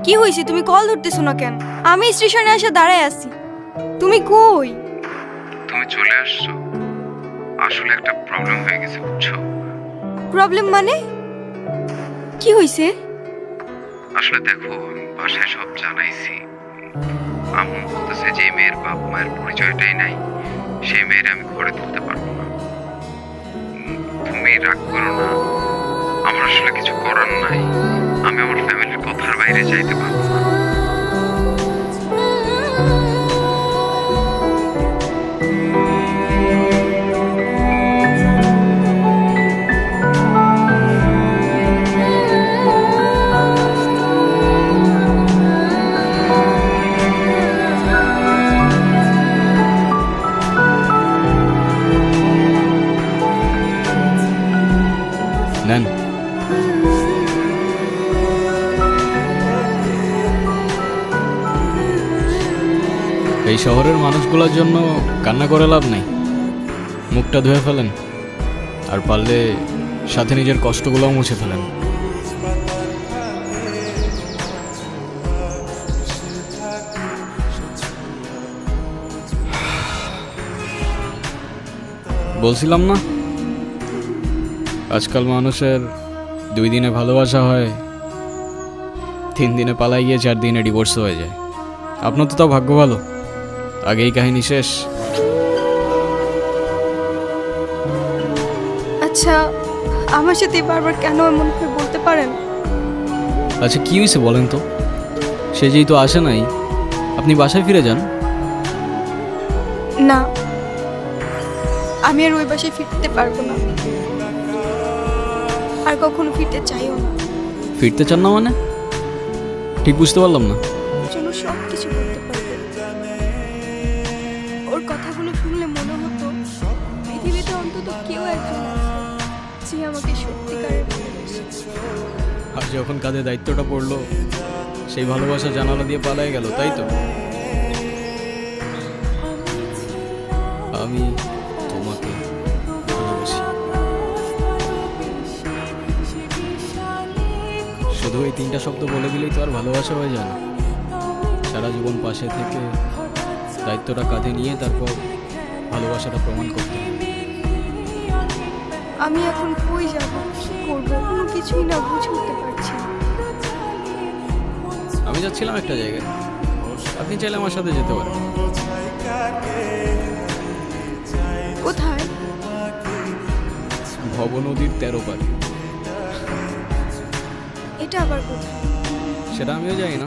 কি হয়েছে? তুমি কল ধরতেছো না কেন? আমি স্টেশনে এসে দাঁড়ায় আছি। তুমি কই? তুমি চলে আসছো। আসলে একটা প্রবলেম হয়ে গেছে, বুঝছো? প্রবলেম মানে? কি হয়েছে? আসলে দেখো, আমি বাসায় সব জানাইছি। আম্মু বলতেছে যে মেয়ের বাপ মায়ের পরিচয়টাই নাই, সেই মেয়ের আমি ঘরে তুলতে পারবো না। তুমি রাগ করো না, আমার আসলে কিছু করার নাই। আমি আমার ফ্যামিলির কথার বাইরে যাইতে পারবো না। নেন। এই শহরের মানুষগুলোর জন্য কান্না করে লাভ নেই। মুখটা ধুয়ে ফেলেন, আর পারলে সাথে নিজের কষ্টগুলোও মুছে ফেলেন। বলছিলাম না, আজকাল মানুষের 2 দিনে ভালোবাসা হয়, 3 দিনে পালাই গিয়ে 4 দিনে ডিভোর্স হয়ে যায়। আপনার তো তাও ভাগ্য ভালো, আগেই কাহিনী শেষ। আচ্ছা, আমার সাথে বারবার কেন এমন করে বলতে পারেন? আচ্ছা কি হয়েছে বলেন তো? সে যেহেতু আসে নাই, আপনি বাসায় ফিরে যান। না, আমি আর ওই বাসায় ফিরতে পারবো না, আর কখনো ফিরতে চাইও না। ফিরতে চান না মানে? ঠিক বুঝতে পারলাম না। ওর জন্য সব কিছু করতে পারবে। ওর কথাগুলো শুনলে মনে হতো পৃথিবীতে অন্তত কেউ একজন আছে যে আমাকে সত্যিকারের ভালোবাসে। আর যখন কাঁধে দায়িত্বটা পড়লো, সেই ভালোবাসা জানালা দিয়ে পালাই গেল, তাই তো? আমি তোমাকে ভালোবাসি। শুধু এই 3টা শব্দ বলে দিলেই তো আর ভালোবাসা হয়ে যায় না। সারা জীবন পাশে থেকে দায়িত্বটা কাঁধে নিয়ে তারপর ভালোবাসাটা প্রমাণ করতে হবে। আমি এখন কই যাব, কি করব, কোনো কিছুই না বুঝে উঠতে পারছি না। আমি যাচ্ছিলাম একটা জায়গায়, আপনি চাইলে আমার সাথে যেতে পারেন। কোথায়? ভব নদীর 13 পারে। এটা আবার কোথায়? সেটা আমিও জানি না।